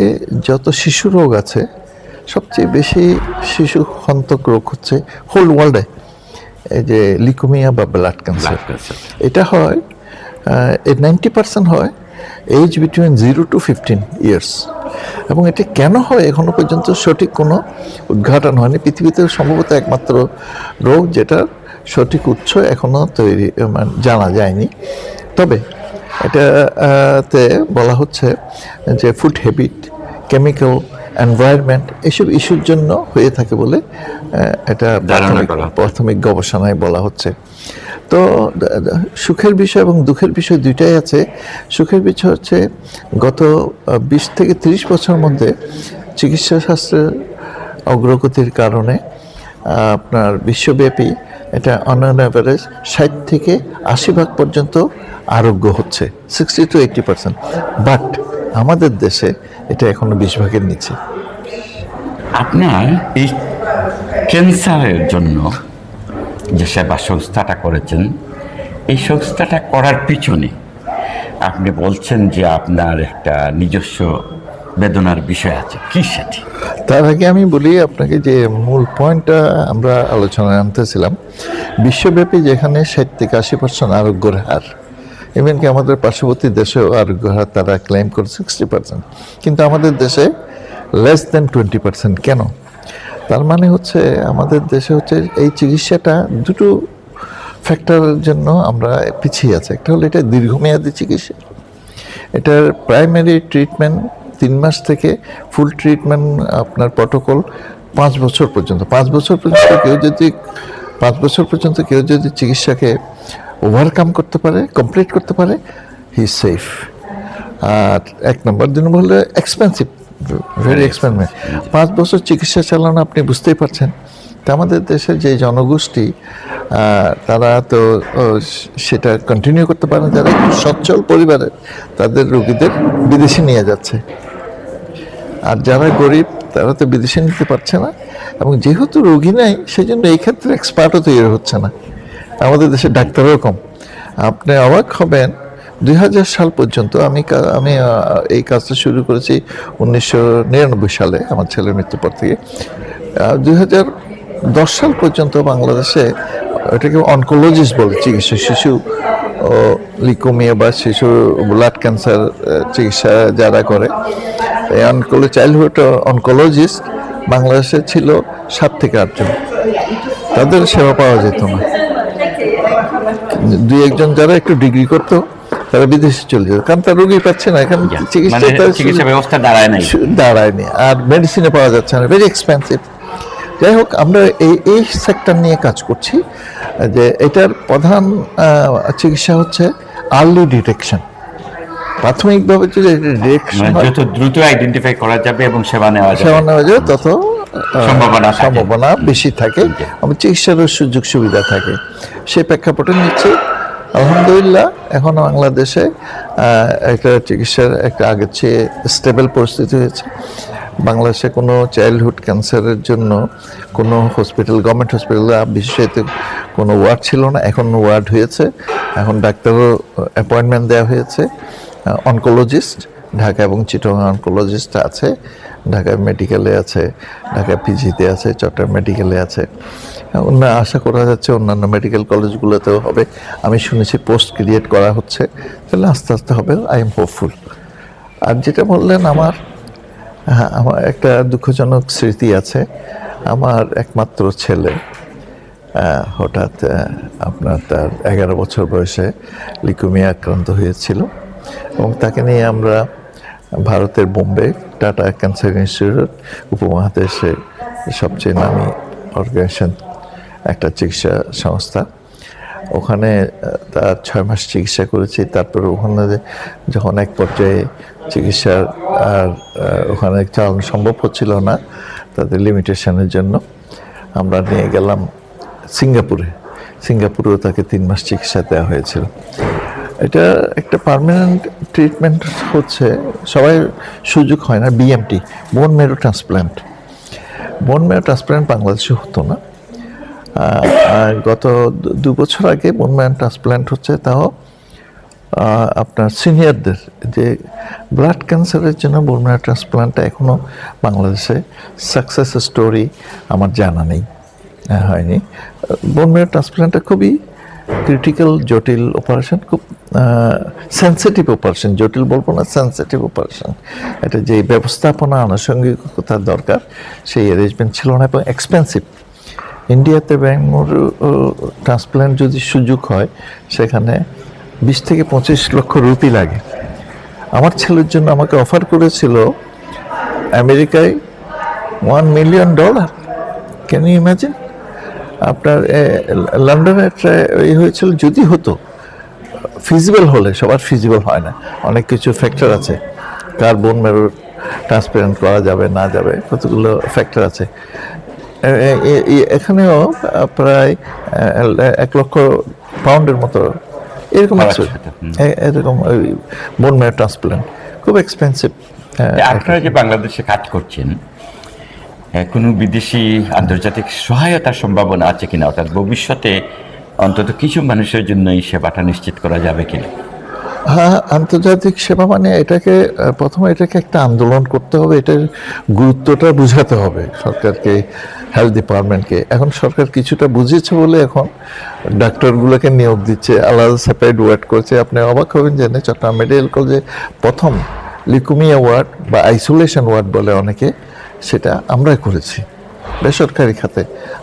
যত শিশু রোগ আছে, সবচেয়ে বেশি শিশু হন্তক রোগ হচ্ছে হোল ওয়ার্ল্ডে এই যে লিউকেমিয়া বা ব্লাড ক্যান্সার। এটা হয় 90% হয় এজ বিটুইন 0 to 15 ইয়ার্স। এবং এটা কেন হয় এখনো পর্যন্ত সঠিক কোনো উদ্ঘাটন হয়নি। পৃথিবীতে সম্ভবত একমাত্র রোগ যেটার সঠিক উৎস এখনো জানা যায়নি। তবে এটাতে বলা হচ্ছে যে ফুড হ্যাবিট, কেমিক্যাল, এনভায়রনমেন্ট, এসব ইস্যুর জন্য হয়ে থাকে বলে এটা প্রাথমিক গবেষণায় বলা হচ্ছে। তো সুখের বিষয় এবং দুঃখের বিষয় দুইটাই আছে। সুখের বিষয় হচ্ছে গত 20 থেকে 30 বছরের মধ্যে চিকিৎসা শাস্ত্রের অগ্রগতির কারণে আপনার বিশ্বব্যাপী এটা অন অ্যান অ্যাভারেজ 60 থেকে 80% পর্যন্ত আরোগ্য হচ্ছে, 60 to 80%। বাট আমাদের দেশে এটা এখনো 20% নিচে। আপনার এই ক্যান্সারের জন্য যে সেবা সংস্থাটা করেছেন, এই সংস্থাটা করার পিছনে আপনি বলছেন যে আপনার একটা নিজস্ব বেদনার বিষয় আছে, কি সেটি? তার আগে আমি বলি আপনাকে যে মূল পয়েন্টটা আমরা আলোচনায় আনতেছিলাম, বিশ্বব্যাপী যেখানে 60 থেকে 80% আরোগ্যের হার, ইভেনকি আমাদের পার্শ্ববর্তী দেশেও আরোগ্যের হার তারা ক্লেম করে 60%, কিন্তু আমাদের দেশে লেস দেন 20%। কেন? তার মানে হচ্ছে আমাদের দেশে হচ্ছে এই চিকিৎসাটা দুটো ফ্যাক্টরের জন্য আমরা পিছিয়ে আছি। একটা হলো এটা দীর্ঘমেয়াদী চিকিৎসা, এটার প্রাইমারি ট্রিটমেন্ট 3 মাস থেকে ফুল ট্রিটমেন্ট আপনার প্রটোকল 5 বছর পর্যন্ত। 5 বছর পর্যন্ত কেউ যদি চিকিৎসাকে ওভারকাম করতে পারে, কমপ্লিট করতে পারে, হি সেফ। আর 1 নম্বর, 2 নম্বর হলে এক্সপেন্সিভ, ভেরি এক্সপেন্সিভ। 5 বছর চিকিৎসা চালানো আপনি বুঝতেই পারছেন। তা আমাদের দেশের যে জনগোষ্ঠী তারা তো সেটা কন্টিনিউ করতে পারে না। যারা একটু সচ্ছল পরিবারের তাদের রোগীদের বিদেশে নিয়ে যাচ্ছে, আর যারা গরিব তারা তো বিদেশে নিতে পারছে না, এবং যেহেতু রোগী নেই সেজন্য এই ক্ষেত্রে এক্সপার্টও তৈরি হচ্ছে না। আমাদের দেশে ডাক্তারও কম। আপনি অবাক হবেন, 2000 সাল পর্যন্ত আমি এই কাজটা শুরু করেছি 1999 সালে আমার ছেলের মৃত্যুর পর থেকে। 2010 সাল পর্যন্ত বাংলাদেশে এটাকে অনকোলজিস্ট বলে চিকিৎসা, শিশু লিউকেমিয়া বা শিশু ব্লাড ক্যান্সার চিকিৎসা যারা করে, এই চাইল্ডহুড অনকোলজিস্ট বাংলাদেশে ছিল 7 থেকে 8 জন। তাদের সেবা পাওয়া যেত না। 2-1 যারা একটু ডিগ্রি করতো তারা বিদেশে চলে যেত, কারণ তার রোগী পাচ্ছে না, এখানে চিকিৎসা ব্যবস্থা দাঁড়ায়নি, আর মেডিসিনে পাওয়া যাচ্ছে না, ভেরি এক্সপেন্সিভ। যাই হোক, আমরা এই সেক্টর নিয়ে কাজ করছি, যে এটার প্রধান চিকিৎসা হচ্ছে আর্লি ডিটেকশন। প্রাথমিকভাবে যদি যত দ্রুত আইডেন্টিফাই করা যাবে এবং সেবা নেওয়া যাবে তত সম্ভাবনা বেশি থাকে, আমার চিকিৎসারও সুযোগ সুবিধা থাকে। সেই প্রেক্ষাপটে নিচ্ছে আলহামদুলিল্লাহ এখন বাংলাদেশে একটা চিকিৎসার একটা আগের চেয়ে স্টেবল পরিস্থিতি হয়েছে। বাংলাদেশে কোনো চাইল্ডহুড ক্যান্সারের জন্য কোনো হসপিটাল, গভর্নমেন্ট হসপিটাল বিশেষত কোনো ওয়ার্ড ছিল না, এখন ওয়ার্ড হয়েছে। এখন ডাক্তারও অ্যাপয়েন্টমেন্ট দেওয়া হয়েছে। অনকোলজিস্ট ঢাকা এবং চিটাগাং অনকোলজিস্ট আছে, ঢাকা মেডিকেলে আছে, ঢাকা পিজিতে আছে, চট্টগ্রাম মেডিকেলে আছে। আশা করা যাচ্ছে অন্যান্য মেডিকেল কলেজগুলোতেও হবে। আমি শুনেছি পোস্ট ক্রিয়েট করা হচ্ছে, তাহলে আস্তে আস্তে হবে। I am hopeful. আর যেটা বললেন, আমার একটা দুঃখজনক স্মৃতি আছে। আমার একমাত্র ছেলে হঠাৎ আপনার তার 11 বছর বয়সে লিউকেমিয়া আক্রান্ত হয়েছিল, এবং তাকে নিয়ে আমরা ভারতের বোম্বে টাটা ক্যান্সার ইনস্টিটিউট, উপমহাদেশে সবচেয়ে নামী অর্গানাইজেশন, একটা চিকিৎসা সংস্থা, ওখানে তার 6 মাস চিকিৎসা করেছি। তারপর ওখানে যখন এক পর্যায়ে চিকিৎসার আর ওখানে চালানো সম্ভব হচ্ছিল না তাদের লিমিটেশনের জন্য, আমরা নিয়ে গেলাম সিঙ্গাপুরেও তাকে 3 মাস চিকিৎসা দেওয়া হয়েছিল। এটা একটা পার্মানেন্ট ট্রিটমেন্ট হচ্ছে, সবাই সুযোগ হয় না। BMT, bone marrow transplant. Bone marrow transplant বাংলাদেশে হতো না। গত 2 বছর আগে বোন ম্যারো ট্রান্সপ্ল্যান্ট হচ্ছে, তাও আপনার সিনিয়রদের। যে ব্লাড ক্যান্সারের জন্য বোন ম্যারো ট্রান্সপ্ল্যান্টটা এখনও বাংলাদেশে সাকসেস স্টোরি আমার জানা নেই, হয়নি। বোন ম্যারো ট্রান্সপ্ল্যান্টটা খুবই ক্রিটিক্যাল, জটিল অপারেশন, খুব সেন্সিটিভ অপারেশন। জটিল বলবো না, সেন্সিটিভ অপারেশন। এটা যে ব্যবস্থাপনা আনুষঙ্গিকতার দরকার সেই অ্যারেঞ্জমেন্ট ছিল না, এবং এক্সপেন্সিভ। ইন্ডিয়াতে ব্যাঙ্গালোর ট্রান্সপ্ল্যান্ট যদি সুযোগ হয় সেখানে 20 থেকে 25 লক্ষ রুপি লাগে। আমার ছেলের জন্য আমাকে অফার করেছিল আমেরিকায় $1 মিলিয়ন। Can you imagine? আপনার লন্ডনে এই হয়েছিল, যদি হতো ফিজিবল হলে, সবার ফিজিবল হয় না, অনেক কিছু ফ্যাক্টর আছে, কার বোন ম্যারো ট্রান্সপ্ল্যান্ট করা যাবে না যাবে, কতগুলো ফ্যাক্টর আছে। এখানেও প্রায় 1 লক্ষ পাউন্ডের মতো এরকম বোন ম্যারো ট্রান্সপ্ল্যান্ট, খুব এক্সপেন্সিভ। আপনারা যে বাংলাদেশে কাজ করছেন, কোনো বিদেশি আন্তর্জাতিক সহায়তার সম্ভাবনা আছে কিনা? অর্থাৎ ভবিষ্যতে অন্তত কিছু মানুষের জন্য এই সেবাটা নিশ্চিত করা যাবে কিনা? হ্যাঁ, আন্তর্জাতিক সেবা মানে এটাকে প্রথমে এটাকে একটা আন্দোলন করতে হবে, এটার গুরুত্বটা বুঝাতে হবে সরকারকে, হেলথ ডিপার্টমেন্টকে। এখন সরকার কিছুটা বুঝেছে বলে এখন ডাক্তারগুলোকে নিয়োগ দিচ্ছে, আলাদা সেপারেট ওয়ার্ড করছে। আপনি অবাক হবেন জেনে, চট্টগ্রাম মেডিকেল কলেজে প্রথম লিউকেমিয়া ওয়ার্ড বা আইসোলেশন ওয়ার্ড বলে অনেকে, সেটা আমরাই করেছি বেসরকারি খাতে,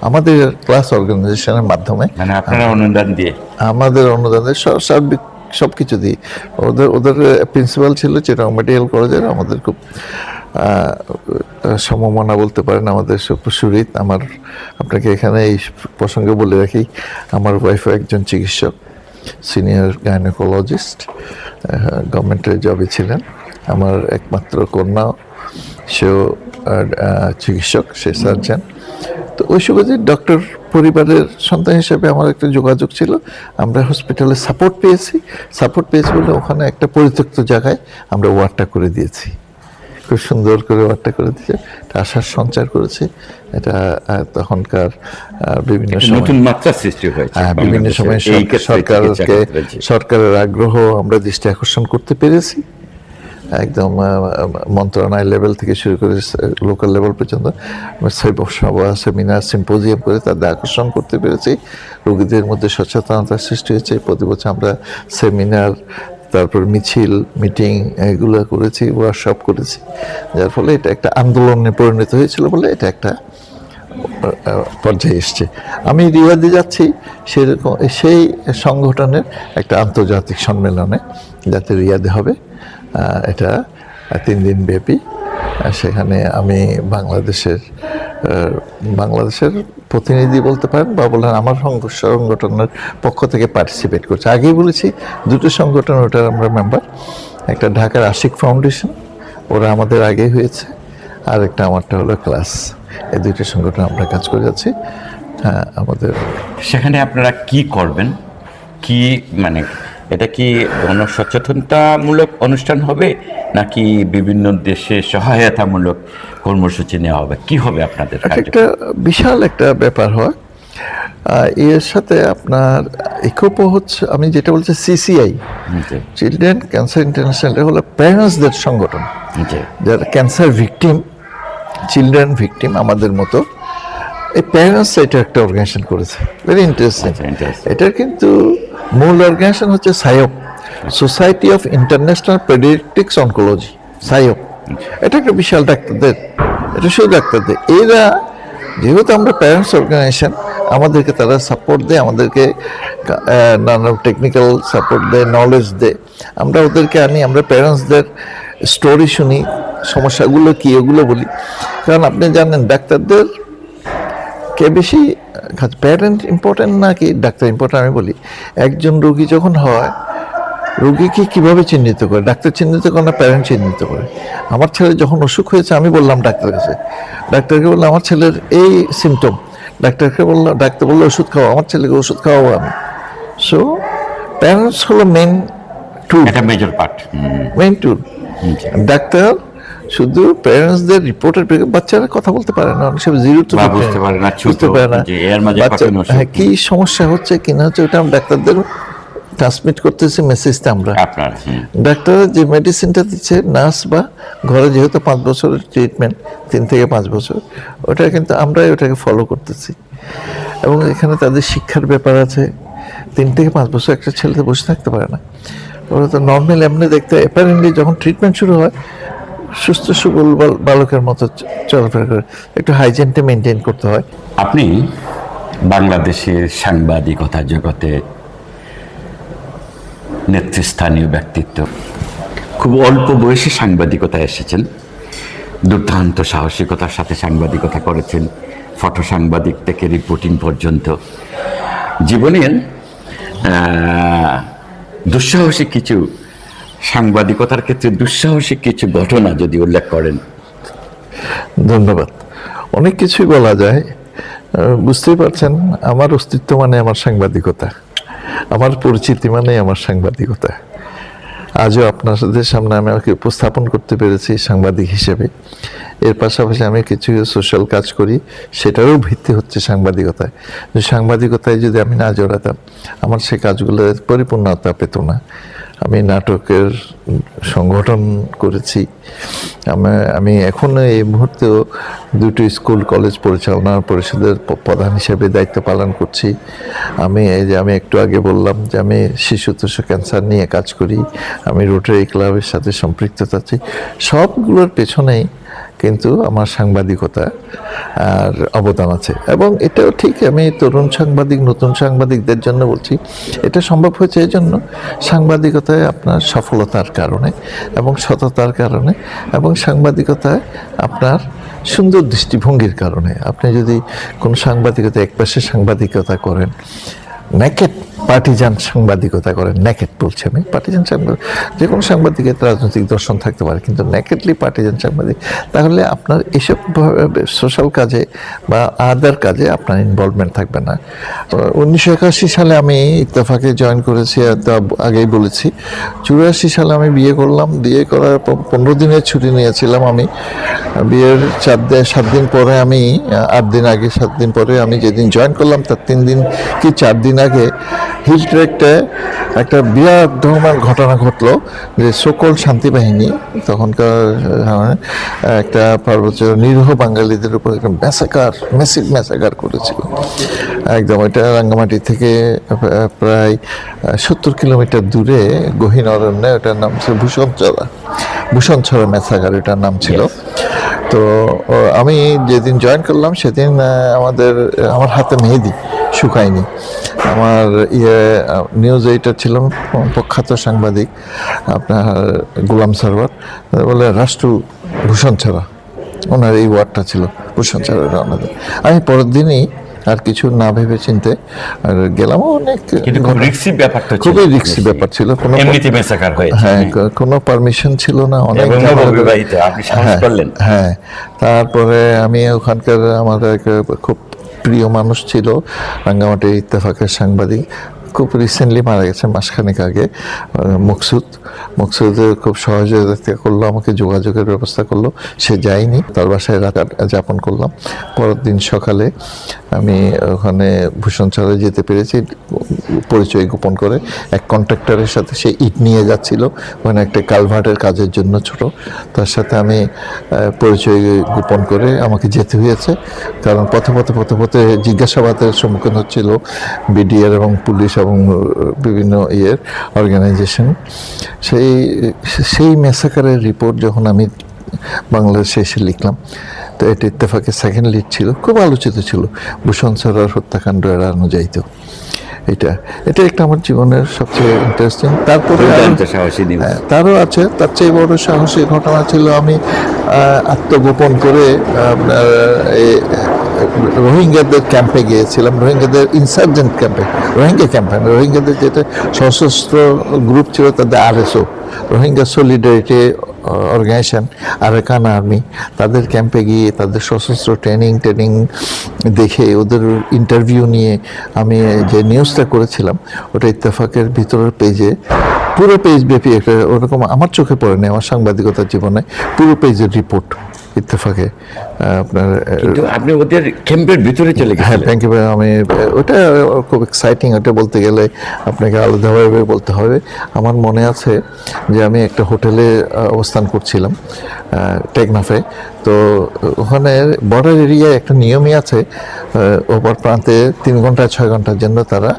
আমাদের ক্লাস অর্গানাইজেশনের মাধ্যমে। মানে আপনারা অনুদান দিয়ে? আমাদের অনুদান দিয়ে, সার্বিক সব কিছু দিই। ওদের প্রিন্সিপাল ছিল চিটাগাং মেডিকেল কলেজের, আমাদের খুব সমমনা বলতে পারেন, আমাদের সুরিত। আপনাকে এখানে এই প্রসঙ্গে বলে রাখি, আমার ওয়াইফও একজন চিকিৎসক। সিনিয়র গাইনোকোলজিস্ট, গভর্নমেন্টের জবে ছিলেন। আমার একমাত্র কন্যা, সেও চিকিৎসক, সে সার্জন। তো ওই সুবাদে ডক্টর পরিবারের সন্তান হিসেবে আমার একটা যোগাযোগ ছিল। আমরা হসপিটালে সাপোর্ট পেয়েছি বলে ওখানে একটা পরিত্যক্ত জায়গায় আমরা ওয়ার্ডটা করে দিয়েছি। খুব সুন্দর করে ওয়ার্ডটা করে দিয়েছে, এটা আশার সঞ্চার করেছে। এটা তখনকার বিভিন্ন নতুন মাত্রা সৃষ্টি হয়েছে, বিভিন্ন সময় সরকারের আগ্রহ আমরা দৃষ্টি আকর্ষণ করতে পেরেছি। একদম মন্ত্রণালয় লেভেল থেকে শুরু করে লোকাল লেভেল পর্যন্ত সভা, সেমিনার, সিম্পোজিয়াম করে তাদের আকর্ষণ করতে পেরেছি। রোগীদের মধ্যে সচেতনতা সৃষ্টি হয়েছে। প্রতি বছর আমরা সেমিনার, তারপর মিছিল, মিটিং এগুলো করেছি, ওয়ার্কশপ করেছি, যার ফলে এটা একটা আন্দোলনে পরিণত হয়েছিল বলে এটা একটা পর্যায়ে এসছে। আমি রিয়াদে যাচ্ছি সেরকম সেই সংগঠনের একটা আন্তর্জাতিক সম্মেলনে, যাতে রিয়াদে হবে। এটা 3 দিন ব্যাপী। সেখানে আমি বাংলাদেশের প্রতিনিধি বলতে পারেন, বা বলেন আমার সংগঠনের পক্ষ থেকে পার্টিসিপেট করছে। আগেই বলেছি দুটো সংগঠন, ওটার আমরা মেম্বার। একটা ঢাকার আশিক ফাউন্ডেশন, ওরা আমাদের আগে হয়েছে, আর একটা আমারটা হলো ক্লাস। এই দুইটা সংগঠন আমরা কাজ করে যাচ্ছি। আমাদের সেখানে আপনারা কি করবেন, কি মানে এটা কি গণসচেতনতামূলক অনুষ্ঠান হবে, নাকি বিভিন্ন দেশে সহায়তামূলক কর্মসূচি নেওয়া হবে? কি হবে আপনাদের? একটা বিশাল একটা ব্যাপার হয়। এর সাথে আপনার ইকোপো হচ্ছে, আমি যেটা বলছি সিসিআই, চিলড্রেন ক্যান্সার ইন্টারন্যাশনাল, হলো প্যারেন্টসদের সংগঠন যারা ক্যান্সার ভিকটিম, চিলড্রেন ভিকটিম আমাদের মতো। এই প্যারেন্টস এটা একটা অর্গানাইজেশন করেছে, ভেরি ইন্টারেস্টিং। এটার কিন্তু মূল অর্গানাইজেশন হচ্ছে SIOP, society of international pediatrics oncology, SIOP. এটা একটা বিশাল ডাক্তারদের, এটা শুধু ডাক্তারদের। এরা যেহেতু আমরা প্যারেন্টস অর্গানাইজেশন, আমাদেরকে তারা সাপোর্ট দেয়, আমাদেরকে নানা টেকনিক্যাল সাপোর্ট দেয়, নলেজ দেয়। আমরা ওদেরকে আনি, আমরা প্যারেন্টসদের স্টোরি শুনি, সমস্যাগুলো কী এগুলো বলি। কারণ আপনি জানেন ডাক্তারদের কে বেশি, প্যারেন্ট ইম্পর্টেন্ট নাকি ডাক্তার ইম্পর্টেন্ট? আমি বলি, একজন রোগী যখন হয়, রোগীকে কীভাবে চিহ্নিত করে? ডাক্তার চিহ্নিত করে না প্যারেন্ট চিহ্নিত করে? আমার ছেলে যখন অসুখ হয়েছে, আমি বললাম ডাক্তারের কাছে, ডাক্তারকে বললাম আমার ছেলের এই সিমটম, ডাক্তার বললো ওষুধ খাওয়া, আমার ছেলেকে ওষুধ খাওয়াবো আমি। সো প্যারেন্টস হলো মেইন টুল, মেজর পার্ট, মেইন টুল। ডাক্তার শুধু প্যারেন্টসদের রিপোর্টের, বাচ্চারা কথা বলতে পারে না, অনেক সময় জিরো টু বুঝতে পারে না কি সমস্যা হচ্ছে কিনা হচ্ছে, ওটা ডাক্তারদের ট্রান্সমিট করতেছে মেসেজটা আমরা। ডাক্তার যে মেডিসিনটা দিচ্ছে, নার্স বা ঘরে যেহেতু 5 বছরের ট্রিটমেন্ট, 3 থেকে 5 বছর, ওটা কিন্তু আমরাই ওটাকে ফলো করতেছি। এবং এখানে তাদের শিক্ষার ব্যাপার আছে। 3 থেকে 5 বছর একটা ছেলেতে বসে থাকতে পারে না। ওরা তো নর্মাল এমনি দেখতে, অ্যাপারেন্টলি যখন ট্রিটমেন্ট শুরু হয় সুস্থ সবল বালকের মতো চলাফেরা করে, একটু হাইজিনটা মেনটেন করতে হয়। আপনি বাংলাদেশের সাংবাদিকতা জগতে নেতৃস্থানীয় ব্যক্তিত্ব, খুব অল্প বয়সে সাংবাদিকতায় এসেছেন, দুর্দান্ত সাহসিকতার সাথে সাংবাদিকতা করেছেন, ফটো সাংবাদিক থেকে রিপোর্টিং পর্যন্ত। জীবনের দুঃসাহসিক কিছু, সাংবাদিকতার ক্ষেত্রে দুঃসাহসিক কিছু ঘটনা যদি উল্লেখ করেন। ধন্যবাদ। অনেক কিছুই বলা যায়। বুঝতেই পারছেন, আমার অস্তিত্ব মানে আমার সাংবাদিকতা, আমার পরিচিতি মানে আমার সাংবাদিকতা। আজও আপনাদের সামনে আমি আমাকে উপস্থাপন করতে পেরেছি সাংবাদিক হিসেবে। এর পাশাপাশি আমি কিছু সোশ্যাল কাজ করি, সেটারও ভিত্তি হচ্ছে সাংবাদিকতায়। সাংবাদিকতায় যদি আমি না জড়াতাম, আমার সে কাজগুলো পরিপূর্ণতা পেত না। আমি নাটকের সংগঠন করেছি, আমি এখনও এই মুহূর্তেও 2টি স্কুল কলেজ পরিচালনা পরিষদের প্রধান হিসেবে দায়িত্ব পালন করছি। আমি একটু আগে বললাম যে আমি শিশু তোষক ক্যান্সার নিয়ে কাজ করি, আমি রোটারি ক্লাবের সাথে সম্পৃক্ততা আছি। সবগুলোর পেছনেই কিন্তু আমার সাংবাদিকতা আর অবদান আছে। এবং এটাও ঠিক, আমি তরুণ সাংবাদিক, নতুন সাংবাদিকদের জন্য বলছি, এটা সম্ভব হয়েছে এই জন্য সাংবাদিকতায় আপনার সফলতার কারণে এবং সততার কারণে, এবং সাংবাদিকতায় আপনার সুন্দর দৃষ্টিভঙ্গির কারণে। আপনি যদি কোনো সাংবাদিকতা একপাশে সাংবাদিকতা করেন, নেকেড পার্টিজান সাংবাদিকতা করেন, নেকেড বলছি আমি, পার্টিজান সাংবাদিক, যে কোনো সাংবাদিকের রাজনৈতিক দর্শন থাকতে পারে, কিন্তু নেকেডলি পার্টিজান সাংবাদিক, তাহলে আপনার এসব সোশ্যাল কাজে বা আদার কাজে আপনার ইনভলভমেন্ট থাকবে না। 1981 সালে আমি ইত্তেফাকে জয়েন করেছি, তা আগেই বলেছি। 84 সালে আমি বিয়ে করলাম, বিয়ে করার 15 দিনের ছুটি নিয়েছিলাম আমি। বিয়ের 7 দিন পরে আমি, 8 দিন আগে, 7 দিন পরে আমি যেদিন জয়েন করলাম তার 3 দিন কি 4 দিন আগে হিল ট্রেকটে একটা বিরাট ধরনের ঘটনা ঘটলো, যে সকল শান্তি বাহিনী তখনকার একটা পার্বত্য নিরীহ বাঙালিদের উপর একটা ম্যাসিভ ম্যাসাকার করেছিল একদম। এটা রাঙ্গামাটি থেকে প্রায় 70 কিলোমিটার দূরে গহীন অরণ্যে, ওটার নাম ছিল ভূষণছড়া ম্যাসাকার, এটার নাম ছিল। তো আমি যেদিন জয়েন করলাম সেদিন আমার হাতে মেহেদি শুকায়নি। আমার নিউজ এইটার ছিলাম প্রখ্যাত সাংবাদিক আপনার গোলাম সারওয়ার, বলে রাষ্ট্র ভূষণ ছাড়া, ওনার এই ওয়ার্ডটা ছিল ভূষণ ছাড়া। আমি পরের দিনই আর কিছু না ভেবে চিনতে আর গেলাম। অনেক খুবই রিস্কি ব্যাপার ছিল, কোনো পারমিশন ছিল না, অনেক। হ্যাঁ, তারপরে আমি ওখানকার আমার খুব প্রিয় মানুষ ছিল রাঙ্গামাটির ইত্তেফাকের সাংবাদিক, খুব রিসেন্টলি মারা গেছে, মাসখানেক আগে, মকসুদ খুব সহযোগিতা করলো, আমাকে যোগাযোগের ব্যবস্থা করলো। সে যায়নি, তার বাসায় রাত যাপন করলাম। পরের দিন সকালে আমি ওখানে ভূষণছড়ায় যেতে পেরেছি পরিচয় গোপন করে। এক কন্ট্রাক্টরের সাথে সে ইট নিয়ে যাচ্ছিল ওখানে একটা কালভার্টের কাজের জন্য ছোট, তার সাথে আমি পরিচয় গোপন করে আমাকে যেতে হয়েছে, কারণ পথে জিজ্ঞাসাবাদের সম্মুখীন হচ্ছিল বিডিআর এবং পুলিশ এবং বিভিন্ন অর্গানাইজেশন। সেই ম্যাসাকারের রিপোর্ট যখন আমি বাংলাদেশে এসে লিখলাম, তো এটা ইত্তেফাকের সেকেন্ড লিড ছিল, খুব আলোচিত ছিল, ভূষণছড়ার হত্যাকাণ্ড এড়ানো যাইত। এটা একটা আমার জীবনের সবচেয়ে ইন্টারেস্টিং। তারপরে তারও আছে, তার চেয়ে বড় সাহসী ঘটনা ছিল, আমি আত্মগোপন করে আপনার রোহিঙ্গাদের ক্যাম্পে গিয়েছিলাম, রোহিঙ্গাদের ইনসার্জেন্ট ক্যাম্পে, রোহিঙ্গাদের যেটা সশস্ত্র গ্রুপ ছিল তাদের RSO, Rohingya Solidarity Organisation, Arakan Army, তাদের ক্যাম্পে গিয়ে তাদের সশস্ত্র ট্রেনিং দেখে ওদের ইন্টারভিউ নিয়ে আমি যে নিউজটা করেছিলাম ওটা ইত্তেফাকের ভিতরের পেজে, পুরো পেজ ব্যাপী একটা, ওরকম আমার চোখে পড়েনি আমার সাংবাদিকতার জীবনে, পুরো পেজের রিপোর্ট ইত্তেফাকে আপনার। আপনি ওদের ক্যাম্পের ভিতরে চলে গেছেন? হ্যাঁ, থ্যাংক ইউ। আমি ওটা খুব এক্সাইটিং, ওটা বলতে গেলে আপনাকে আলাদাভাবে বলতে হবে। আমার মনে আছে যে আমি একটা হোটেলে অবস্থান করছিলাম টেকনাফে, তো ওখানে বর্ডার এরিয়ায় একটা নিয়মই আছে, ওপর প্রান্তে 3 ঘন্টা 6 ঘন্টার জন্য তারা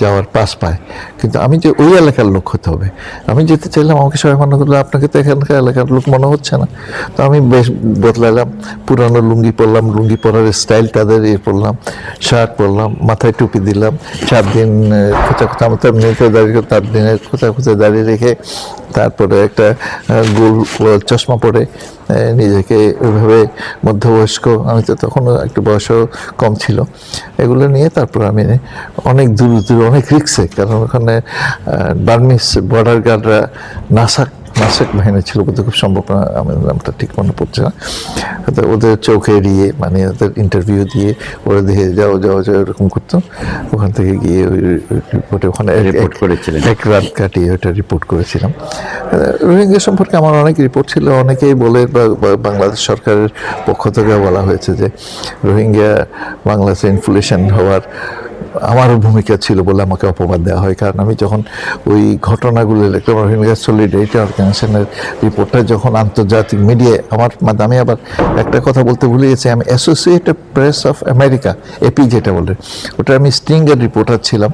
যাওয়ার পাস পায়, কিন্তু আমি যে ওই এলাকার লোক হতে হবে। আমি যেতে চাইলাম, আমাকে সবাই মনে করলো আপনাকে তো এখানকার এলাকার লোক মনে হচ্ছে না। তো আমি বেশ বদলালাম, পুরানো লুঙ্গি পরলাম, লুঙ্গি পরার স্টাইল তাদের পরলাম, শার্ট পরলাম, মাথায় টুপি দিলাম, 4 দিন খোঁচা আমার তো এমনিতে দাঁড়িয়ে 4 দিনের খোঁচা দাঁড়িয়ে রেখে, তারপরে একটা গোল চশমা পরে নিজেকে ওইভাবে মধ্যবয়স্ক, আমি তো তখনও একটু বয়সও কম ছিল, এগুলো নিয়ে তারপর আমি অনেক দূর অনেক রিক্সে, কারণ ওখানে বার্মিস বর্ডার গার্ডরা নাসাক বাহিনী ছিল, বলতে খুব সম্ভব না, আমার নামটা ঠিক মনে পড়ছে না, ওদের চোখে এড়িয়ে মানে ওদের ইন্টারভিউ দিয়ে ওরা দেখে যাও এরকম করতো। ওখান থেকে গিয়ে ওই রিপোর্টে ওখানে এক রাত কাটিয়ে ওটা রিপোর্ট করেছিলাম। রোহিঙ্গা সম্পর্কে আমার অনেক রিপোর্ট ছিল, অনেকেই বলে, বাংলাদেশ সরকারের পক্ষ থেকে বলা হয়েছে যে রোহিঙ্গা বাংলাদেশে ইনফ্লেশন হওয়ার আমারও ভূমিকা ছিল বলে আমাকে অপবাদ দেওয়া হয়, কারণ আমি যখন ওই ঘটনাগুলো লিখলাম, রোহিঙ্গা সলিডারিটি অর্গানাইজেশনের রিপোর্টটা যখন আন্তর্জাতিক মিডিয়ায় আমি আবার একটা কথা বলতে ভুলে গেছি, আমি associated press of America, AP যেটা বলে, ওটা আমি স্টিংয়ের রিপোর্টার ছিলাম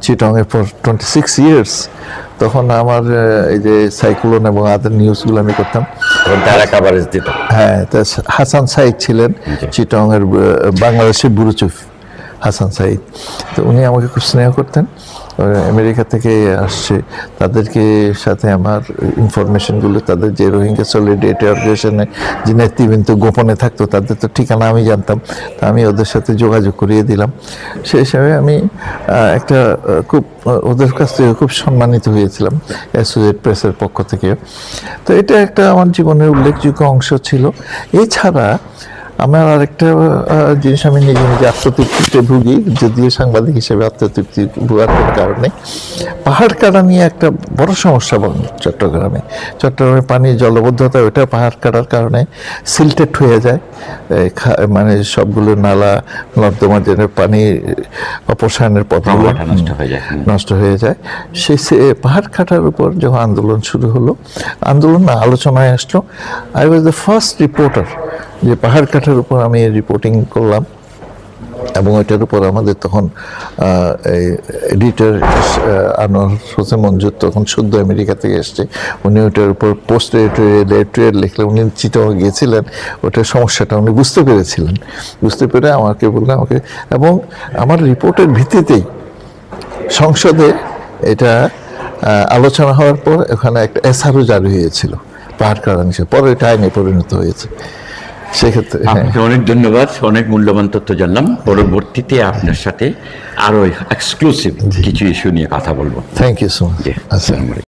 চিটংয়ে ফর 26 ইয়ার্স। তখন আমার এই যে সাইক্লোন এবং আদার নিউজগুলো আমি করতাম, হ্যাঁ। তা হাসান সাইদ ছিলেন চিটংয়ের বাংলাদেশের ব্যুরো চিফ, হাসান সাইদ, তো উনি আমাকে খুব স্নেহ করতেন। আমেরিকা থেকে আসছে, তাদেরকে সাথে আমার ইনফরমেশনগুলো, তাদের যে রোহিঙ্গা সলিডারিটি অর্গানাইজেশনে যে নেতৃবৃন্দ গোপনে থাকতো তাদের তো ঠিকানা আমি জানতাম, তা আমি ওদের সাথে যোগাযোগ করিয়ে দিলাম। সেই হিসাবে আমি একটা খুব ওদের কাছ থেকে খুব সম্মানিত হয়েছিলাম অ্যাসোসিয়েট প্রেসের পক্ষ থেকে। তো এটা একটা আমার জীবনের উল্লেখযোগ্য অংশ ছিল। এছাড়া আমার আরেকটা জিনিস, আমি নিজে নিজে আত্মতৃপ্তিতে ভুগি, যদিও সাংবাদিক হিসেবে আত্মতৃপ্তি ভোগার কোনো কারণে, পাহাড় কাটা নিয়ে একটা বড় সমস্যা চট্টগ্রামে পানির জলবদ্ধতা, ওটা পাহাড় কাটার কারণে সিলটেড হয়ে যায়, মানে সবগুলো নালা নর্দমা যেন পানি অপসারণের পথগুলো নষ্ট হয়ে যায়। সেই পাহাড় কাটার উপর যখন আন্দোলন শুরু হলো, আন্দোলন না আলোচনায় আসলো, I was the first reporter যে পাহাড় কাটার উপর আমি রিপোর্টিং করলাম। এবং ওইটার উপর আমাদের তখন এডিটর আনোয়ার হোসেন মঞ্জুর, তখন শুদ্ধ আমেরিকা থেকে এসছে, উনি ওইটার উপর পোস্ট এডিটোরিয়াল লিখলেন। উনি চিটাগং গিয়েছিলেন, ওটার সমস্যাটা উনি বুঝতে পেরেছিলেন, বুঝতে পেরে আমাকে বললেন, এবং আমার রিপোর্টের ভিত্তিতেই সংসদে এটা আলোচনা হওয়ার পর ওখানে একটা এসআরও জারি হয়েছিল পাহাড় কাটা নিষেধ, পরে এটা আইনে পরিণত হয়েছে। সেক্ষেত্রে আপনাকে অনেক ধন্যবাদ, অনেক মূল্যবান তথ্য জানলাম। পরবর্তীতে আপনার সাথে আরো এক্সক্লুসিভ কিছু ইস্যু নিয়ে কথা বলবো। Thank you so much. আসসালামু আলাইকুম।